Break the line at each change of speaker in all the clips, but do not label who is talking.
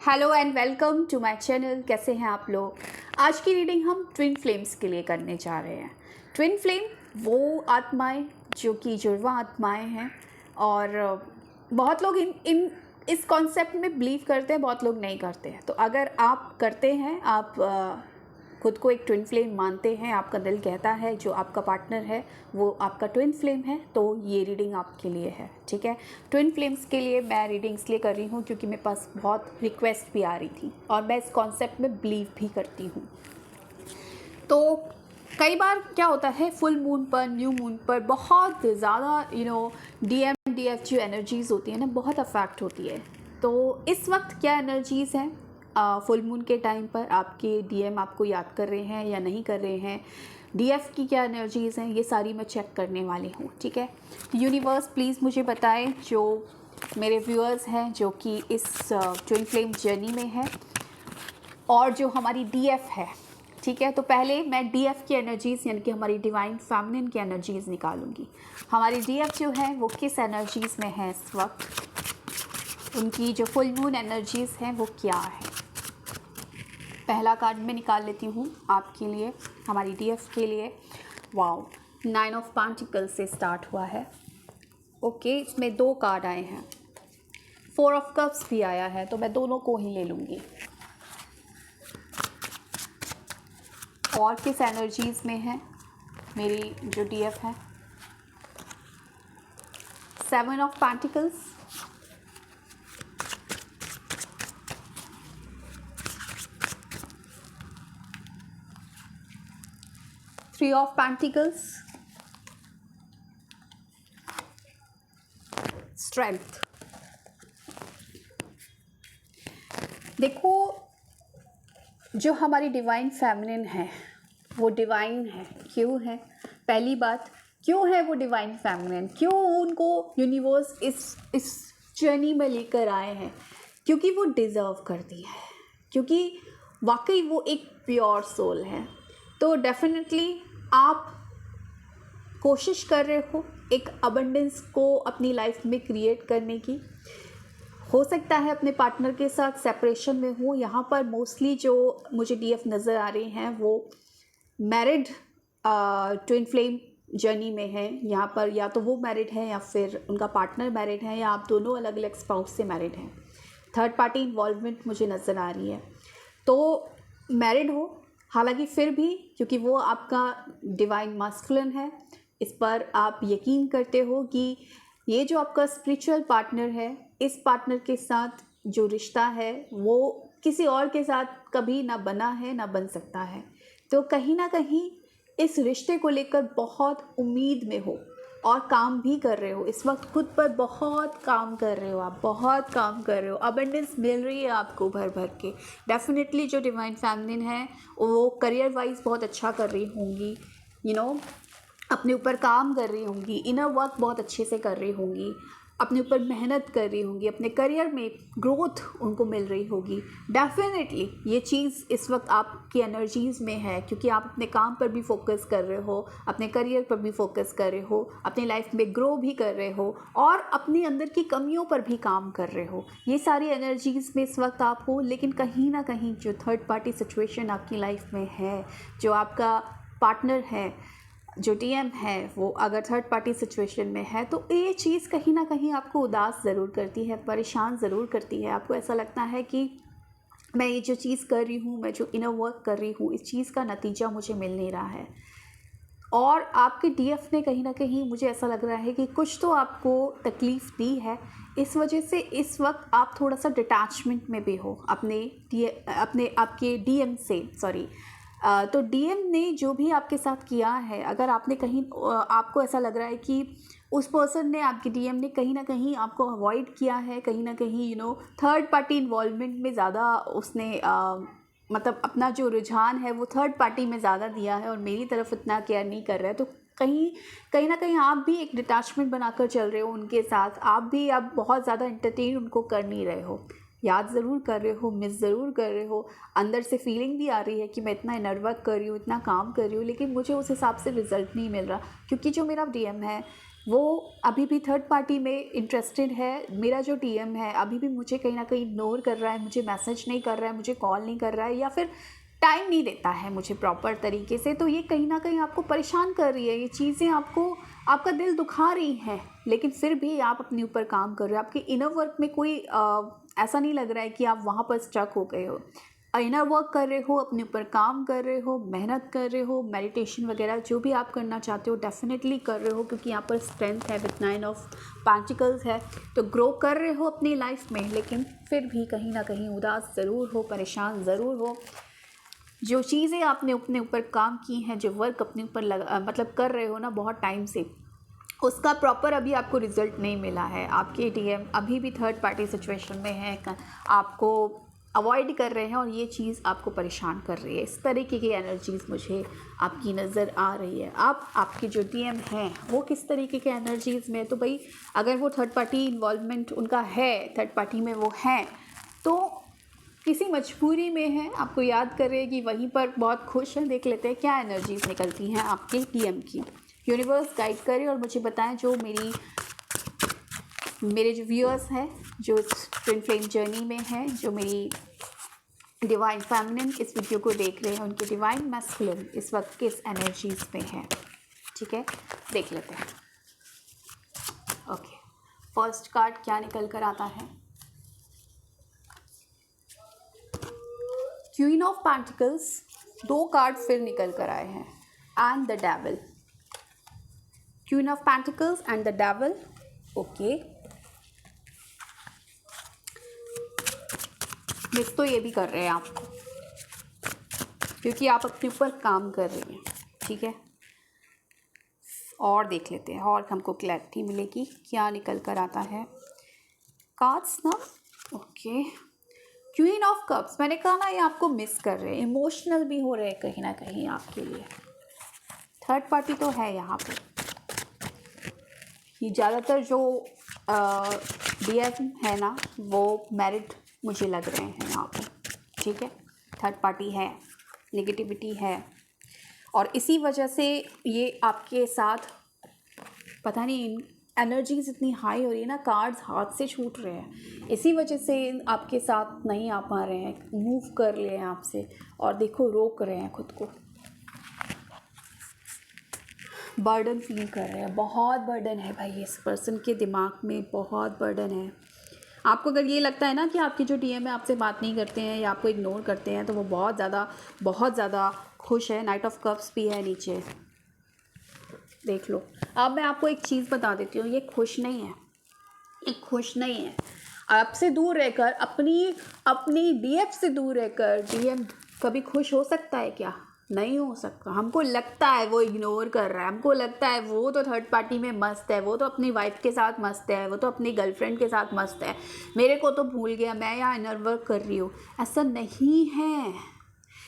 Hello and welcome to my channel. कैसे हैं आप लोग। आज की रीडिंग हम ट्विन फ्लेम्स के लिए करने जा रहे हैं। ट्विन फ्लेम वो आत्माएं जो कि जुड़वा आत्माएं हैं और बहुत लोग इस कॉन्सेप्ट में बिलीव करते हैं, बहुत लोग नहीं करते हैं। तो अगर आप करते हैं, आप खुद को एक ट्विन फ्लेम मानते हैं, आपका दिल कहता है जो आपका पार्टनर है वो आपका ट्विन फ्लेम है, तो ये रीडिंग आपके लिए है। ठीक है, ट्विन फ्लेम्स के लिए मैं रीडिंग इसलिए कर रही हूँ क्योंकि मेरे पास बहुत रिक्वेस्ट भी आ रही थी और मैं इस कॉन्सेप्ट में बिलीव भी करती हूँ। तो कई बार क्या होता है, फुल मून पर, न्यू मून पर बहुत ज़्यादा डीएम डीएफ जो एनर्जीज़ होती है ना, बहुत अफेक्ट होती है। तो इस वक्त क्या एनर्जीज़ हैं फुल मून के टाइम पर, आपके डीएम आपको याद कर रहे हैं या नहीं कर रहे हैं, डीएफ की क्या एनर्जीज़ हैं, ये सारी मैं चेक करने वाली हूँ। ठीक है, यूनिवर्स प्लीज़ मुझे बताएं, जो मेरे व्यूअर्स हैं जो कि इस ट्विन फ्लेम जर्नी में हैं और जो हमारी डीएफ है। ठीक है, तो पहले मैं डीएफ की एनर्जीज़ यानी कि हमारी डिवाइन फेमिनिन की एनर्जीज़ निकालूंगी। हमारी डीएफ जो है वो किस एनर्जीज़ में है इस वक्त, उनकी जो फुल मून एनर्जीज़ हैं वो क्या है। पहला कार्ड मैं निकाल लेती हूँ आपके लिए, हमारी डीएफ के लिए। वाओ, 9 ऑफ पेंटिकल्स से स्टार्ट हुआ है। ओके, इसमें 2 कार्ड आए हैं, 4 ऑफ कप्स भी आया है, तो मैं दोनों को ही ले लूँगी। और किस एनर्जीज़ में है मेरी जो डीएफ है। 7 of pentacles, 3 of pentacles, strength. देखो, जो हमारी डिवाइन फेमिनिन है वो डिवाइन है। क्यों है, पहली बात, क्यों है वो डिवाइन फेमिनिन, क्यों उनको यूनिवर्स इस जर्नी में लेकर आए हैं, क्योंकि वो डिज़र्व करती है, क्योंकि वाकई वो एक प्योर सोल है। तो डेफिनेटली आप कोशिश कर रहे हो एक अबंडेंस को अपनी लाइफ में क्रिएट करने की। हो सकता है अपने पार्टनर के साथ सेपरेशन में हो। यहाँ पर मोस्टली जो मुझे डीएफ नज़र आ रही हैं वो मैरिड ट्विन फ्लेम जर्नी में है। यहाँ पर या तो वो मैरिड है या फिर उनका पार्टनर मैरिड है या आप दोनों अलग अलग स्पाउस से मैरिड हैं। थर्ड पार्टी इन्वॉल्वमेंट मुझे नज़र आ रही है। तो मैरिड हो, हालांकि फिर भी क्योंकि वो आपका डिवाइन मास्कुलिन है, इस पर आप यकीन करते हो कि ये जो आपका स्पिरिचुअल पार्टनर है, इस पार्टनर के साथ जो रिश्ता है वो किसी और के साथ कभी ना बना है ना बन सकता है। तो कहीं ना कहीं इस रिश्ते को लेकर बहुत उम्मीद में हो और काम भी कर रहे हो। इस वक्त खुद पर बहुत काम कर रहे हो, आप बहुत काम कर रहे हो, अबंडेंस मिल रही है आपको भर भर के। डेफिनेटली जो डिवाइन फेमिनिन है वो करियर वाइज बहुत अच्छा कर रही होंगी, अपने ऊपर काम कर रही होंगी, इनर वर्क बहुत अच्छे से कर रही होंगी, अपने ऊपर मेहनत कर रही होंगी, अपने करियर में ग्रोथ उनको मिल रही होगी। डेफिनेटली ये चीज़ इस वक्त आपकी एनर्जीज़ में है क्योंकि आप अपने काम पर भी फोकस कर रहे हो, अपने करियर पर भी फोकस कर रहे हो, अपनी लाइफ में ग्रो भी कर रहे हो और अपने अंदर की कमियों पर भी काम कर रहे हो। ये सारी एनर्जीज़ में इस वक्त आप हो। लेकिन कहीं ना कहीं जो थर्ड पार्टी सिचुएशन आपकी लाइफ में है, जो आपका पार्टनर है, जो डीएम है, वो अगर थर्ड पार्टी सिचुएशन में है तो ये चीज़ कहीं ना कहीं आपको उदास ज़रूर करती है, परेशान ज़रूर करती है। आपको ऐसा लगता है कि मैं ये जो चीज़ कर रही हूँ, मैं जो इनर वर्क कर रही हूँ, इस चीज़ का नतीजा मुझे मिल नहीं रहा है। और आपके डीएफ ने कहीं ना कहीं, मुझे ऐसा लग रहा है कि कुछ तो आपको तकलीफ़ दी है। इस वजह से इस वक्त आप थोड़ा सा डिटैचमेंट में भी हो अपने आपके डीएम से, सॉरी। तो डीएम ने जो भी आपके साथ किया है, अगर आपने कहीं आपको ऐसा लग रहा है कि उस पर्सन ने, आपके डीएम ने कहीं ना कहीं आपको अवॉइड किया है, कहीं ना कहीं थर्ड पार्टी इन्वॉल्वमेंट में ज़्यादा उसने मतलब अपना जो रुझान है वो थर्ड पार्टी में ज़्यादा दिया है और मेरी तरफ इतना केयर नहीं कर रहा है, तो कहीं ना कहीं आप भी एक डिटैचमेंट बनाकर चल रहे हो उनके साथ। आप भी अब बहुत ज़्यादा एंटरटेन उनको कर नहीं रहे हो, याद ज़रूर कर रहे हो, मिस ज़रूर कर रहे हो। अंदर से फीलिंग भी आ रही है कि मैं इतना इनर वर्क कर रही हूँ, इतना काम कर रही हूँ, लेकिन मुझे उस हिसाब से रिज़ल्ट नहीं मिल रहा। क्योंकि जो मेरा डीएम है वो अभी भी थर्ड पार्टी में इंटरेस्टेड है। मेरा जो टीएम है अभी भी मुझे कहीं ना कहीं इग्नोर कर रहा है, मुझे मैसेज नहीं कर रहा है, मुझे कॉल नहीं कर रहा है, या फिर टाइम नहीं देता है मुझे प्रॉपर तरीके से। तो ये कहीं ना कहीं आपको परेशान कर रही है, ये चीज़ें आपको, आपका दिल दुखा रही हैं, लेकिन फिर भी आप अपने ऊपर काम कर रहे हो। आपके इनर वर्क में कोई ऐसा नहीं लग रहा है कि आप वहाँ पर स्टक हो गए हो। इनर वर्क कर रहे हो, अपने ऊपर काम कर रहे हो, मेहनत कर रहे हो, मेडिटेशन वगैरह जो भी आप करना चाहते हो डेफिनेटली कर रहे हो, क्योंकि यहाँ पर स्ट्रेंथ है विथ 9 ऑफ पेंटिकल्स है। तो ग्रो कर रहे हो अपनी लाइफ में, लेकिन फिर भी कहीं ना कहीं उदास ज़रूर हो, परेशान ज़रूर हो। जो चीज़ें आपने अपने ऊपर काम की हैं, जो वर्क अपने ऊपर मतलब कर रहे हो ना बहुत टाइम से, उसका प्रॉपर अभी आपको रिजल्ट नहीं मिला है। आपके डीएम अभी भी थर्ड पार्टी सिचुएशन में है, आपको अवॉइड कर रहे हैं और ये चीज़ आपको परेशान कर रही है। इस तरीके की एनर्जीज़ मुझे आपकी नज़र आ रही है। आपके जो डीएम हैं वो किस तरीके के एनर्जीज़ में, तो भाई अगर वो थर्ड पार्टी इन्वॉल्वमेंट उनका है, थर्ड पार्टी में वो हैं, तो किसी मजबूरी में है, आपको याद कर रहे हैं कि वहीं पर बहुत खुश हैं। देख लेते हैं क्या एनर्जीज़ निकलती हैं आपके डीएम की। यूनिवर्स गाइड करे और मुझे बताएं, जो मेरे जो व्यूअर्स हैं, जो ट्विन फ्लेम जर्नी में हैं, जो मेरी डिवाइन फेमिनिन इस वीडियो को देख रहे हैं, उनके डिवाइन मैस्कुलिन इस वक्त किस एनर्जीज़ में है। ठीक है, देख लेते हैं। ओके, फर्स्ट कार्ड क्या निकल कर आता है? क्वीन ऑफ पेंटिकल्स, 2 कार्ड फिर निकल कर आए हैं, and the devil. Queen of pentacles and the devil. Okay, miss तो ये भी कर रहे हैं आप, क्योंकि आप अपने ऊपर काम कर रही हैं। ठीक है, और देख लेते हैं और हमको क्लैरिटी मिलेगी क्या निकल कर आता है कार्ड्स ना। ओके, क्वीन ऑफ कप्स, मैंने कहा ना ये आपको मिस कर रहे हैं, इमोशनल भी हो रहे हैं कहीं ना कहीं आपके लिए। थर्ड पार्टी तो है यहाँ पे, ये ज़्यादातर जो डीएम है ना वो मैरिड मुझे लग रहे हैं यहाँ पे। ठीक है, थर्ड पार्टी है, नेगेटिविटी है, और इसी वजह से ये आपके साथ पता नहीं एनर्जीज इतनी हाई हो रही है ना, कार्ड्स हाथ से छूट रहे हैं, इसी वजह से आपके साथ नहीं आ पा रहे हैं, मूव कर रहे हैं आपसे, और देखो रोक रहे हैं खुद को, बर्डन फील कर रहे हैं। बहुत बर्डन है भाई, इस पर्सन के दिमाग में बहुत बर्डन है। आपको अगर ये लगता है ना कि आपके जो डीएम है आपसे बात नहीं करते हैं या आपको इग्नोर करते हैं, तो वो बहुत ज़्यादा खुश है। नाइट ऑफ कप्स भी है नीचे, देख लो। अब मैं आपको एक चीज़ बता देती हूँ, ये खुश नहीं है, ये खुश नहीं है। आपसे दूर रहकर, अपनी डीएफ से दूर रहकर डीएम कभी खुश हो सकता है क्या? नहीं हो सकता। हमको लगता है वो इग्नोर कर रहा है, हमको लगता है वो तो थर्ड पार्टी में मस्त है, वो तो अपनी वाइफ के साथ मस्त है, वो तो अपनी गर्लफ्रेंड के साथ मस्त है, मेरे को तो भूल गया, मैं यहाँ इनर वर्क कर रही हूँ। ऐसा नहीं है,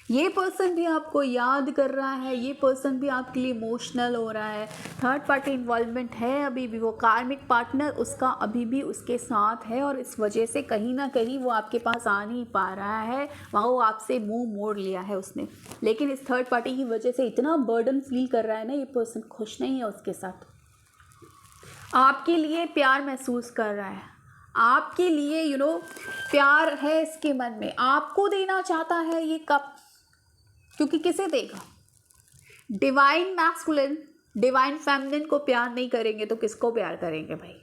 ये पर्सन भी आपको याद कर रहा है, ये पर्सन भी आपके लिए इमोशनल हो रहा है। थर्ड पार्टी इन्वॉल्वमेंट है अभी भी, वो कार्मिक पार्टनर उसका अभी भी उसके साथ है, और इस वजह से कहीं ना कहीं वो आपके पास आ नहीं पा रहा है, वहाँ वो आपसे मुंह मोड़ लिया है उसने। लेकिन इस थर्ड पार्टी की वजह से इतना बर्डन फील कर रहा है ना, ये पर्सन खुश नहीं है उसके साथ। आपके लिए प्यार महसूस कर रहा है, आपके लिए प्यार है इसके मन में, आपको देना चाहता है ये कप, क्योंकि किसे देगा? डिवाइन मैस्कुलिन डिवाइन फेमिनिन को प्यार नहीं करेंगे तो किसको प्यार करेंगे भाई?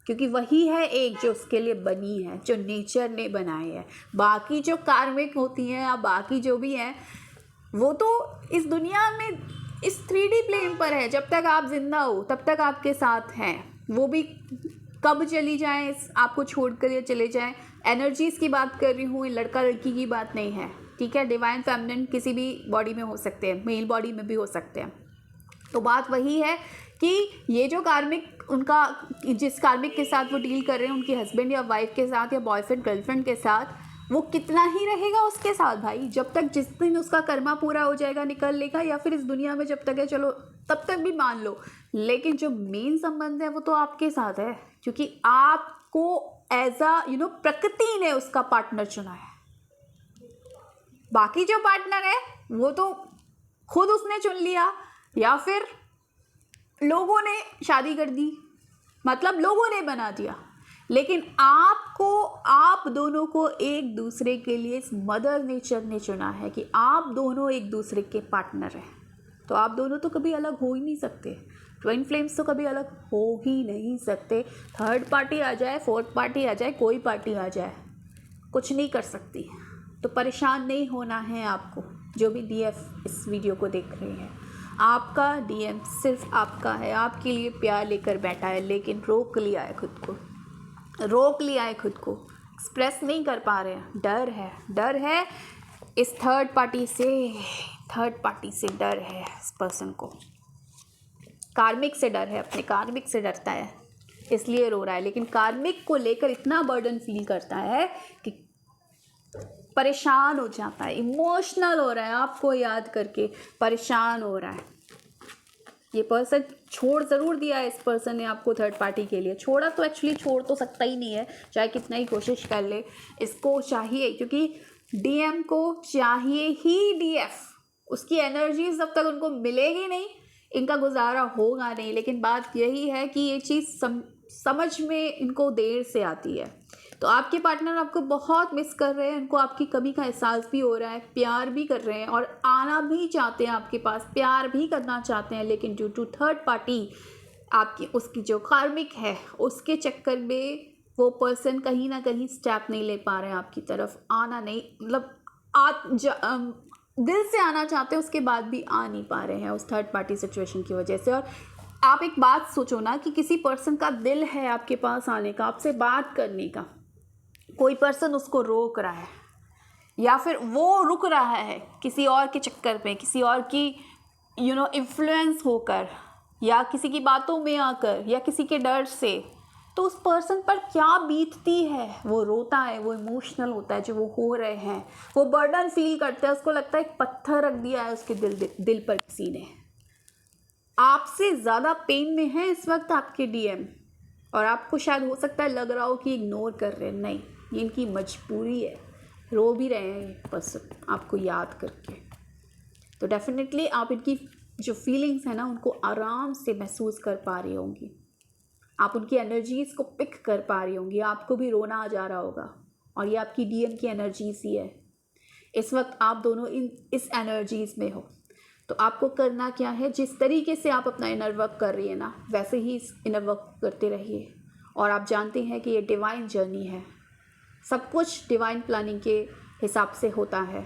क्योंकि वही है एक जो उसके लिए बनी है, जो नेचर ने बनाई है। बाकी जो कार्मिक होती हैं या बाकी जो भी हैं, वो तो इस दुनिया में इस 3D प्लेन पर है, जब तक आप जिंदा हो तब तक आपके साथ हैं। वो भी कब चली जाएं, आपको छोड़ कर या चले जाएं, एनर्जीज़ की बात कर रही हूँ, लड़का लड़की की बात नहीं है। ठीक है, डिवाइन फेमिनिन किसी भी बॉडी में हो सकते हैं, मेल बॉडी में भी हो सकते हैं। तो बात वही है कि ये जो कार्मिक उनका, जिस कार्मिक के साथ वो डील कर रहे हैं, उनके हस्बैंड या वाइफ के साथ या बॉयफ्रेंड गर्लफ्रेंड के साथ, वो कितना ही रहेगा उसके साथ भाई? जब तक, जिस दिन उसका कर्मा पूरा हो जाएगा निकल लेगा, या फिर इस दुनिया में जब तक है चलो तब तक भी मान लो, लेकिन जो मेन संबंध है वो तो आपके साथ है, क्योंकि आपको एज अ प्रकृति ने उसका पार्टनर चुना है। बाकी जो पार्टनर है वो तो खुद उसने चुन लिया, या फिर लोगों ने शादी कर दी, मतलब लोगों ने बना दिया, लेकिन आप दोनों को एक दूसरे के लिए मदर नेचर ने चुना है कि आप दोनों एक दूसरे के पार्टनर हैं। तो आप दोनों तो कभी अलग हो ही नहीं सकते। ट्विन फ्लेम्स तो कभी अलग हो ही नहीं सकते। थर्ड पार्टी आ जाए, फोर्थ पार्टी आ जाए, कोई पार्टी आ जाए, कुछ नहीं कर सकती। तो परेशान नहीं होना है आपको। जो भी डीएफ इस वीडियो को देख रहे हैं, आपका डीएम सिर्फ आपका है, आपके लिए प्यार लेकर बैठा है, लेकिन रोक लिया है खुद को, एक्सप्रेस नहीं कर पा रहे हैं। डर है इस थर्ड पार्टी से डर है इस पर्सन को। कार्मिक से डर है, अपने कार्मिक से डरता है, इसलिए रो रहा है। लेकिन कार्मिक को लेकर इतना बर्डन फील करता है कि परेशान हो जाता है, इमोशनल हो रहा है, आपको याद करके परेशान हो रहा है। ये पर्सन छोड़ ज़रूर दिया है इस पर्सन ने आपको थर्ड पार्टी के लिए। छोड़ा तो एक्चुअली छोड़ तो सकता ही नहीं है, चाहे कितना ही कोशिश कर ले। इसको चाहिए, क्योंकि डीएम को चाहिए ही डीएफ। उसकी एनर्जी जब तक उनको मिलेगी नहीं, इनका गुजारा होगा नहीं। लेकिन बात यही है कि ये चीज़ समझ में इनको देर से आती है। तो आपके पार्टनर आपको बहुत मिस कर रहे हैं, उनको आपकी कमी का एहसास भी हो रहा है, प्यार भी कर रहे हैं और आना भी चाहते हैं आपके पास, प्यार भी करना चाहते हैं। लेकिन ड्यू टू थर्ड पार्टी आपकी उसकी जो कार्मिक है, उसके चक्कर में वो पर्सन कहीं ना कहीं स्टेप नहीं ले पा रहे हैं आपकी तरफ। आना नहीं, मतलब दिल से आना चाहते हैं, उसके बाद भी आ नहीं पा रहे हैं उस थर्ड पार्टी सिचुएशन की वजह से। और आप एक बात सोचो ना कि किसी पर्सन का दिल है आपके पास आने का, आपसे बात करने का, कोई पर्सन उसको रोक रहा है या फिर वो रुक रहा है किसी और के चक्कर में, किसी और की इन्फ्लुएंस होकर, या किसी की बातों में आकर, या किसी के डर से, तो उस पर्सन पर क्या बीतती है। वो रोता है, वो इमोशनल होता है, जो वो हो रहे हैं, वो बर्डन फील करता है। उसको लगता है एक पत्थर रख दिया है उसके दिल पर किसी ने। आपसे ज़्यादा पेन में है इस वक्त आपके डीएम, और आपको शायद हो सकता है लग रहा हो कि इग्नोर कर रहे हैं। नहीं, ये इनकी मजबूरी है। रो भी रहे हैं ये पर्सन आपको याद करके। तो डेफिनेटली आप इनकी जो फीलिंग्स हैं ना, उनको आराम से महसूस कर पा रही होंगी। आप उनकी एनर्जीज़ को पिक कर पा रही होंगी। आपको भी रोना आ जा रहा होगा, और ये आपकी डीएम की एनर्जीज ही है। इस वक्त आप दोनों इस एनर्जीज़ में हो। तो आपको करना क्या है, जिस तरीके से आप अपना इनर वर्क कर रही है ना, वैसे ही इनर वर्क करते रहिए। और आप जानते हैं कि ये डिवाइन जर्नी है, सब कुछ डिवाइन प्लानिंग के हिसाब से होता है।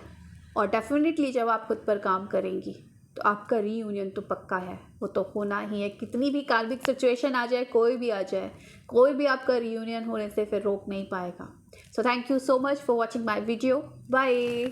और डेफिनेटली जब आप खुद पर काम करेंगी तो आपका रीयूनियन तो पक्का है, वो तो होना ही है। कितनी भी कार्मिक सिचुएशन आ जाए, कोई भी आ जाए, कोई भी आपका रीयूनियन होने से फिर रोक नहीं पाएगा। So thank you so much for watching my video. Bye.